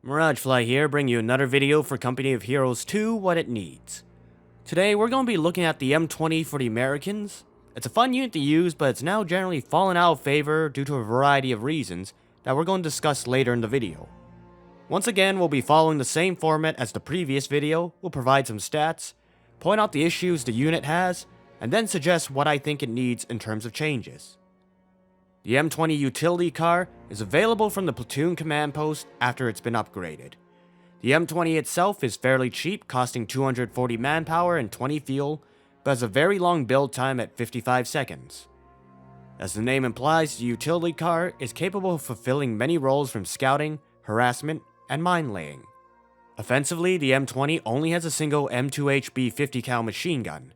miragefla here, bringing you another video for Company of Heroes 2, What It Needs. Today, we're going to be looking at the M20 for the Americans. It's a fun unit to use, but it's now generally fallen out of favor due to a variety of reasons that we're going to discuss later in the video. Once again, we'll be following the same format as the previous video. We'll provide some stats, point out the issues the unit has, and then suggest what I think it needs in terms of changes. The M20 Utility Car is available from the platoon command post after it's been upgraded. The M20 itself is fairly cheap, costing 240 manpower and 20 fuel, but has a very long build time at 55 seconds. As the name implies, the Utility Car is capable of fulfilling many roles from scouting, harassment, and mine laying. Offensively, the M20 only has a single M2HB 50 cal machine gun.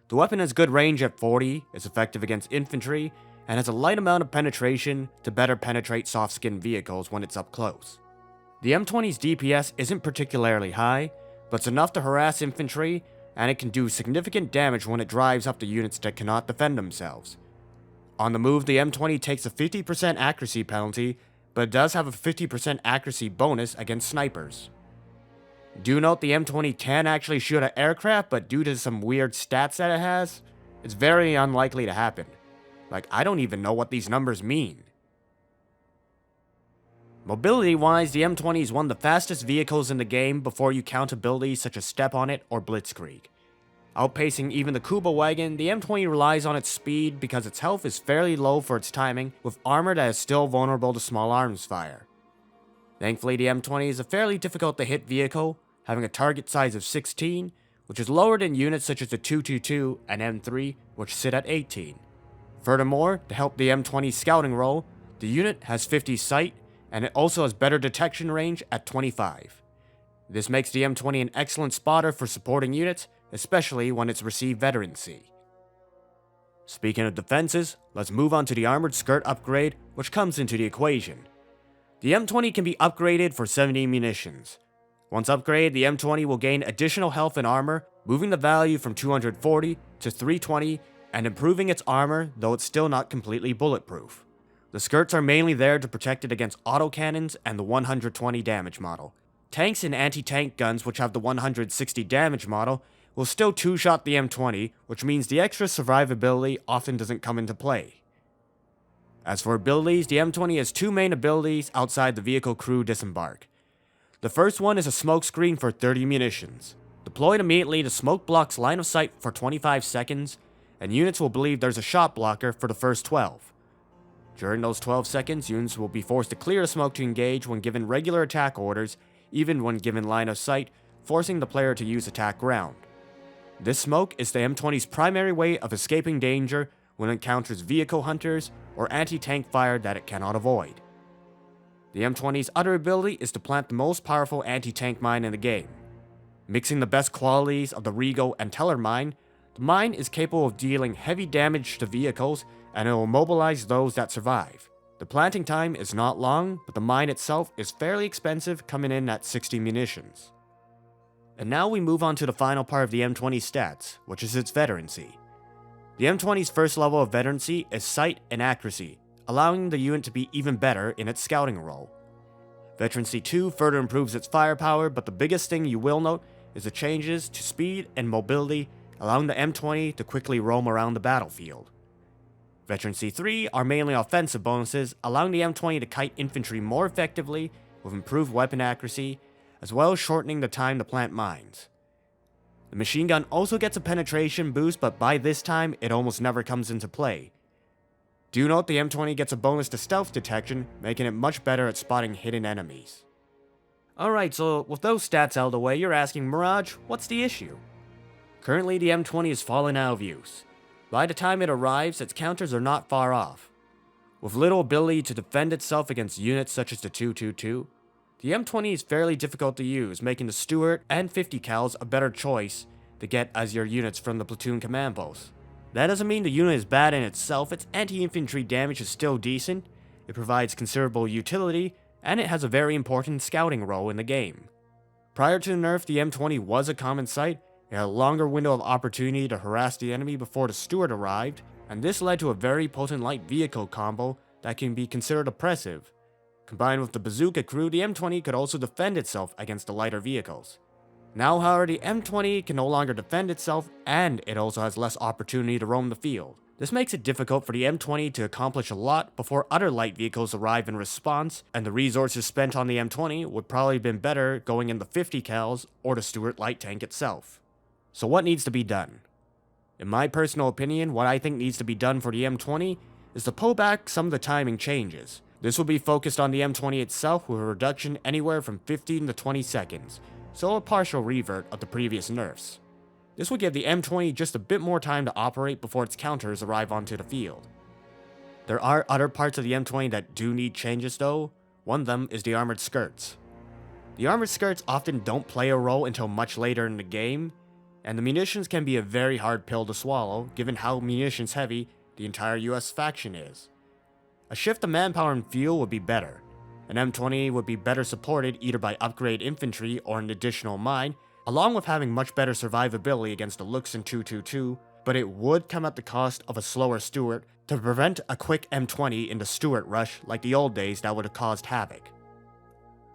The weapon has good range at 40, is effective against infantry, and has a light amount of penetration to better penetrate soft-skinned vehicles when it's up close. The M20's DPS isn't particularly high, but it's enough to harass infantry, and it can do significant damage when it drives up the units that cannot defend themselves. On the move, the M20 takes a 50% accuracy penalty, but it does have a 50% accuracy bonus against snipers. Do note the M20 can actually shoot at aircraft, but due to some weird stats that it has, it's very unlikely to happen. Like, I don't even know what these numbers mean. Mobility-wise, the M20 is one of the fastest vehicles in the game before you count abilities such as Step on It or Blitzkrieg. Outpacing even the Kuba wagon, the M20 relies on its speed because its health is fairly low for its timing, with armor that is still vulnerable to small arms fire. Thankfully, the M20 is a fairly difficult to hit vehicle, having a target size of 16, which is lower than units such as the 222 and M3, which sit at 18. Furthermore, to help the M20's scouting role, the unit has 50 sight, and it also has better detection range at 25. This makes the M20 an excellent spotter for supporting units, especially when it's received Veterancy. Speaking of defenses, let's move on to the armored skirt upgrade, which comes into the equation. The M20 can be upgraded for 70 munitions. Once upgraded, the M20 will gain additional health and armor, moving the value from 240 to 320, and improving its armor, though it's still not completely bulletproof. The skirts are mainly there to protect it against autocannons and the 120 damage model. Tanks and anti-tank guns, which have the 160 damage model, will still two-shot the M20, which means the extra survivability often doesn't come into play. As for abilities, the M20 has two main abilities outside the vehicle crew disembark. The first one is a smoke screen for 30 munitions. Deployed immediately, the smoke blocks line of sight for 25 seconds, and units will believe there's a shot blocker for the first 12. During those 12 seconds, units will be forced to clear the smoke to engage when given regular attack orders, even when given line of sight, forcing the player to use attack ground. This smoke is the M20's primary way of escaping danger when it encounters vehicle hunters or anti-tank fire that it cannot avoid. The M20's other ability is to plant the most powerful anti-tank mine in the game. Mixing the best qualities of the Regal and Teller mine, the mine is capable of dealing heavy damage to vehicles, and it will immobilize those that survive. The planting time is not long, but the mine itself is fairly expensive, coming in at 60 munitions. And now we move on to the final part of the M20 stats, which is its Veterancy. The M20's first level of Veterancy is sight and accuracy, allowing the unit to be even better in its scouting role. Veterancy 2 further improves its firepower, but the biggest thing you will note is the changes to speed and mobility, allowing the M20 to quickly roam around the battlefield. Veterancy 3 are mainly offensive bonuses, allowing the M20 to kite infantry more effectively with improved weapon accuracy, as well as shortening the time to plant mines. The machine gun also gets a penetration boost, but by this time, it almost never comes into play. Do note the M20 gets a bonus to stealth detection, making it much better at spotting hidden enemies. Alright, so with those stats out of the way, you're asking, Mirage, what's the issue? Currently, the M20 is fallen out of use. By the time it arrives, its counters are not far off. With little ability to defend itself against units such as the 222, the M20 is fairly difficult to use, making the Stuart and 50 cals a better choice to get as your units from the platoon command post. That doesn't mean the unit is bad in itself. Its anti-infantry damage is still decent, it provides considerable utility, and it has a very important scouting role in the game. Prior to the nerf, the M20 was a common sight. It had a longer window of opportunity to harass the enemy before the Stuart arrived, and this led to a very potent light vehicle combo that can be considered oppressive. Combined with the bazooka crew, the M20 could also defend itself against the lighter vehicles. Now, however, the M20 can no longer defend itself, and it also has less opportunity to roam the field. This makes it difficult for the M20 to accomplish a lot before other light vehicles arrive in response, and the resources spent on the M20 would probably have been better going in the 50 cals or the Stuart light tank itself. So what needs to be done? In my personal opinion, what I think needs to be done for the M20 is to pull back some of the timing changes. This will be focused on the M20 itself with a reduction anywhere from 15 to 20 seconds, so a partial revert of the previous nerfs. This will give the M20 just a bit more time to operate before its counters arrive onto the field. There are other parts of the M20 that do need changes though. One of them is the armored skirts. The armored skirts often don't play a role until much later in the game, and the munitions can be a very hard pill to swallow given how munitions heavy the entire US faction is. A shift of manpower and fuel would be better. An M20 would be better supported either by upgrade infantry or an additional mine, along with having much better survivability against the Luchs 222, but it would come at the cost of a slower Stuart to prevent a quick M20 in the Stuart rush like the old days that would have caused havoc.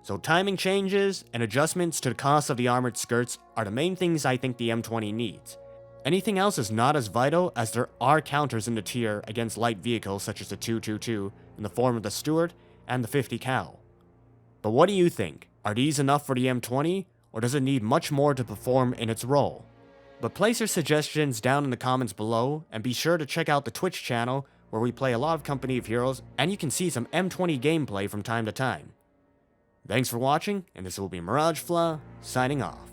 So timing changes and adjustments to the cost of the armored skirts are the main things I think the M20 needs. Anything else is not as vital as there are counters in the tier against light vehicles such as the 222 in the form of the Stuart and the 50 cal. But what do you think? Are these enough for the M20? Or does it need much more to perform in its role? But place your suggestions down in the comments below, and be sure to check out the Twitch channel where we play a lot of Company of Heroes, and you can see some M20 gameplay from time to time. Thanks for watching, and this will be miragefla, signing off.